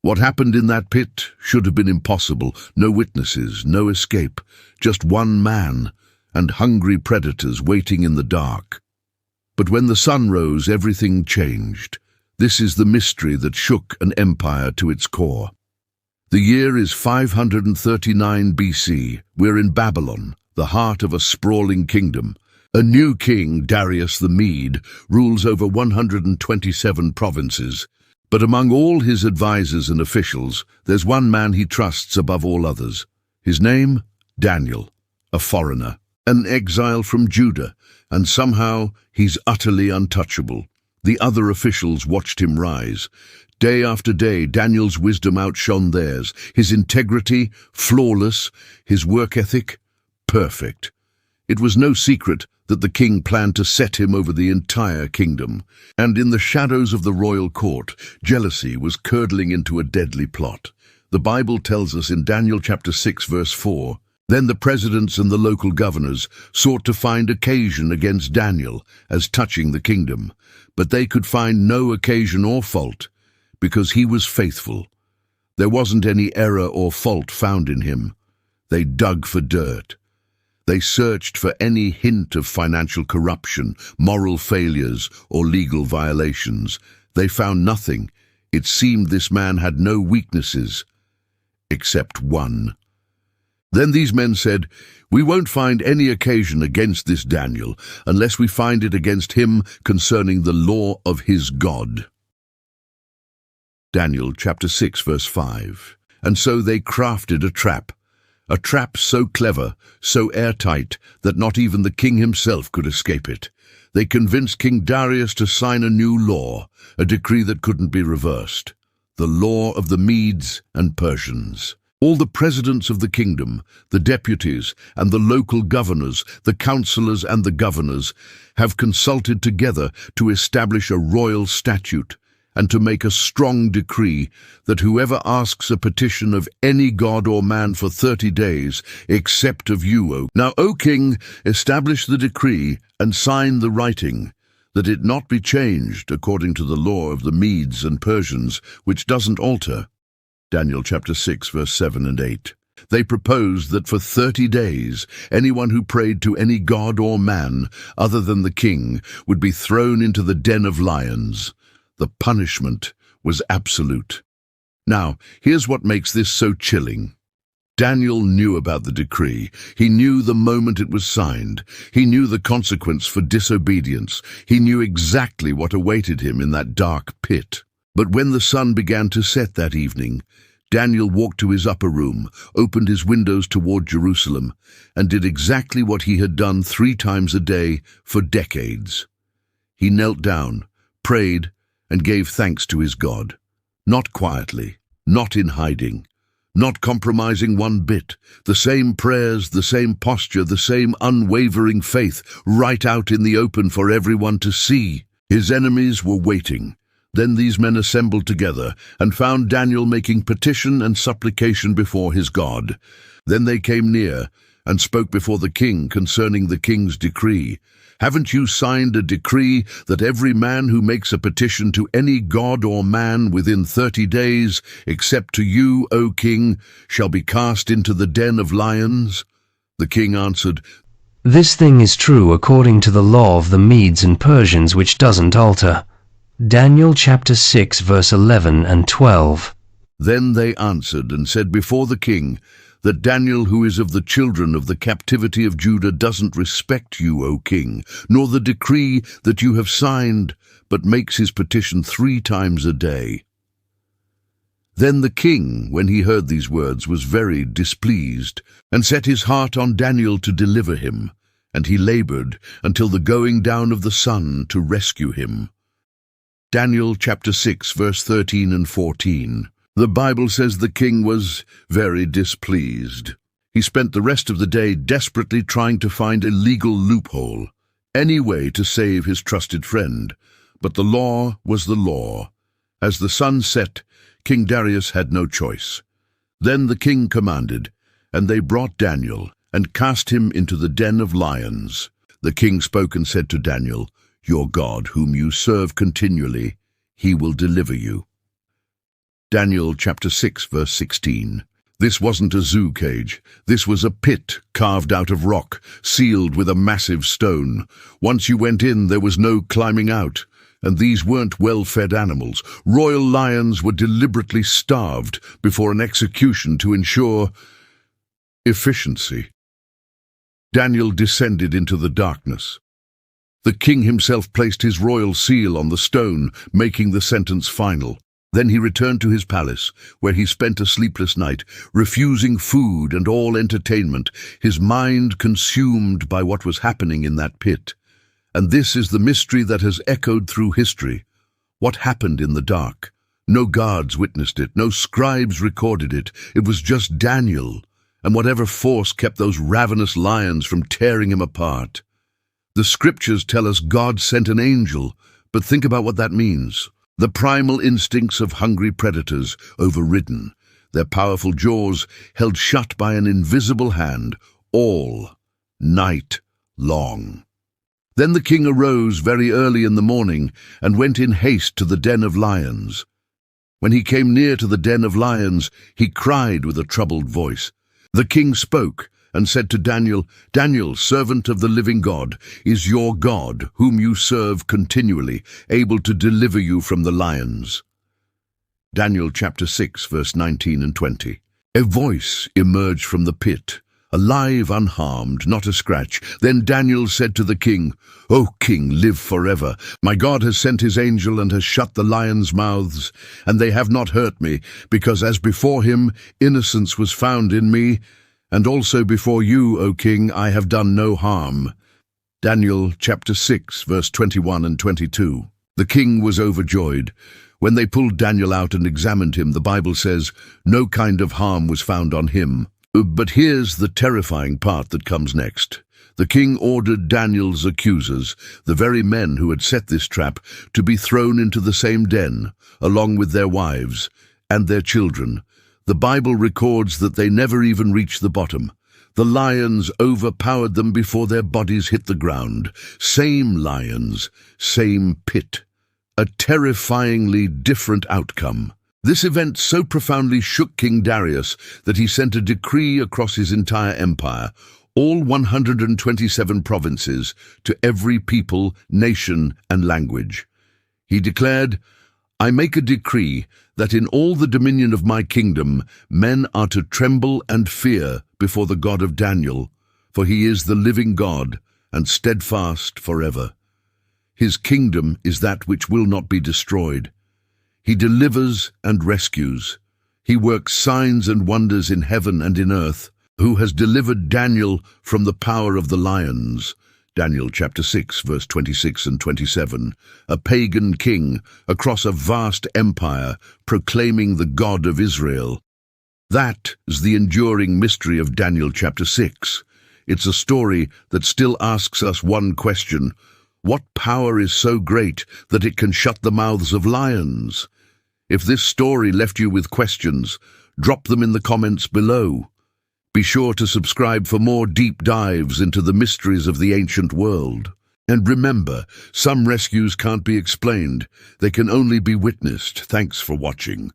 What happened in that pit should have been impossible. No witnesses, no escape, just one man and hungry predators waiting in the dark. But when the sun rose, everything changed. This is the mystery that shook an empire to its core. The year is 539 BC. We're in Babylon, the heart of a sprawling kingdom. A new king, Darius the Mede, rules over 127 provinces. But among all his advisors and officials, there's one man he trusts above all others. His name? Daniel, a foreigner, an exile from Judah, and somehow he's utterly untouchable. The other officials watched him rise. Day after day, Daniel's wisdom outshone theirs. His integrity, flawless. His work ethic, perfect. It was no secret that the king planned to set him over the entire kingdom. And in the shadows of the royal court, jealousy was curdling into a deadly plot. The Bible tells us in Daniel chapter 6, verse 4, "Then the presidents and the local governors sought to find occasion against Daniel as touching the kingdom, but they could find no occasion or fault, because he was faithful. There wasn't any error or fault found in him. They dug for dirt. They searched for any hint of financial corruption, moral failures, or legal violations. They found nothing. It seemed this man had no weaknesses, except one. Then these men said, 'We won't find any occasion against this Daniel unless we find it against him concerning the law of his God.'" Daniel chapter 6, verse 5. "And so they crafted a trap so clever, so airtight, that not even the king himself could escape it. They convinced King Darius to sign a new law, a decree that couldn't be reversed. The law of the Medes and Persians. All the presidents of the kingdom, the deputies and the local governors, the councillors and the governors, have consulted together to establish a royal statute and to make a strong decree that whoever asks a petition of any god or man for 30 days, except of you, Now, O king, establish the decree and sign the writing, that it not be changed according to the law of the Medes and Persians, which doesn't alter." Daniel chapter 6, verse 7 and 8. They proposed that for 30 days, anyone who prayed to any god or man other than the king would be thrown into the den of lions. The punishment was absolute. Now, here's what makes this so chilling. Daniel knew about the decree. He knew the moment it was signed. He knew the consequence for disobedience. He knew exactly what awaited him in that dark pit. But when the sun began to set that evening, Daniel walked to his upper room, opened his windows toward Jerusalem, and did exactly what he had done 3 times a day for decades. He knelt down, prayed, and gave thanks to his God. Not quietly, not in hiding, not compromising one bit. The same prayers, the same posture, the same unwavering faith, right out in the open for everyone to see. His enemies were waiting. Then these men assembled together and found Daniel making petition and supplication before his God. Then they came near and spoke before the king concerning the king's decree. "Haven't you signed a decree that every man who makes a petition to any god or man within 30 days, except to you, O king, shall be cast into the den of lions?" The king answered, "This thing is true according to the law of the Medes and Persians, which doesn't alter." Daniel chapter 6, verse 11 and 12. Then they answered and said before the king, "That Daniel, who is of the children of the captivity of Judah, doesn't respect you, O king, nor the decree that you have signed, but makes his petition 3 times a day." Then the king, when he heard these words, was very displeased, and set his heart on Daniel to deliver him, and he labored until the going down of the sun to rescue him. Daniel chapter 6, verse 13 and 14. The Bible says the king was very displeased. He spent the rest of the day desperately trying to find a legal loophole, any way to save his trusted friend. But the law was the law. As the sun set, King Darius had no choice. Then the king commanded, and they brought Daniel and cast him into the den of lions. The king spoke and said to Daniel, "Your God, whom you serve continually, he will deliver you." Daniel chapter 6, verse 16. This wasn't a zoo cage. This was a pit carved out of rock, sealed with a massive stone. Once you went in, there was no climbing out. And these weren't well-fed animals. Royal lions were deliberately starved before an execution to ensure efficiency. Daniel descended into the darkness. The king himself placed his royal seal on the stone, making the sentence final. Then he returned to his palace, where he spent a sleepless night, refusing food and all entertainment, his mind consumed by what was happening in that pit. And this is the mystery that has echoed through history. What happened in the dark? No guards witnessed it, no scribes recorded it. It was just Daniel, and whatever force kept those ravenous lions from tearing him apart. The scriptures tell us God sent an angel, but think about what that means. The primal instincts of hungry predators overridden, their powerful jaws held shut by an invisible hand, all night long. Then the king arose very early in the morning and went in haste to the den of lions. When he came near to the den of lions, he cried with a troubled voice. The king spoke and said to Daniel, "Daniel, servant of the living God, is your God, whom you serve continually, able to deliver you from the lions?" Daniel chapter 6, verse 19 and 20. A voice emerged from the pit, alive, unharmed, not a scratch. Then Daniel said to the king, "O king, live forever. My God has sent his angel and has shut the lions' mouths, and they have not hurt me, because as before him innocence was found in me, and also before you, O king, I have done no harm." Daniel chapter 6, verse 21 and 22. The king was overjoyed. When they pulled Daniel out and examined him, the Bible says, no kind of harm was found on him. But here's the terrifying part that comes next. The king ordered Daniel's accusers, the very men who had set this trap, to be thrown into the same den, along with their wives and their children. The Bible records that they never even reached the bottom. The lions overpowered them before their bodies hit the ground. Same lions, same pit. A terrifyingly different outcome. This event so profoundly shook King Darius that he sent a decree across his entire empire, all 127 provinces, to every people, nation, and language. He declared, "I make a decree that in all the dominion of my kingdom men are to tremble and fear before the God of Daniel, for he is the living God and steadfast forever. His kingdom is that which will not be destroyed. He delivers and rescues. He works signs and wonders in heaven and in earth, who has delivered Daniel from the power of the lions." Daniel chapter 6, verse 26 and 27. A pagan king across a vast empire proclaiming the God of Israel. That is the enduring mystery of Daniel chapter 6. It's a story that still asks us one question. What power is so great that it can shut the mouths of lions? If this story left you with questions, drop them in the comments below. Be sure to subscribe for more deep dives into the mysteries of the ancient world. And remember, some rescues can't be explained. They can only be witnessed. Thanks for watching.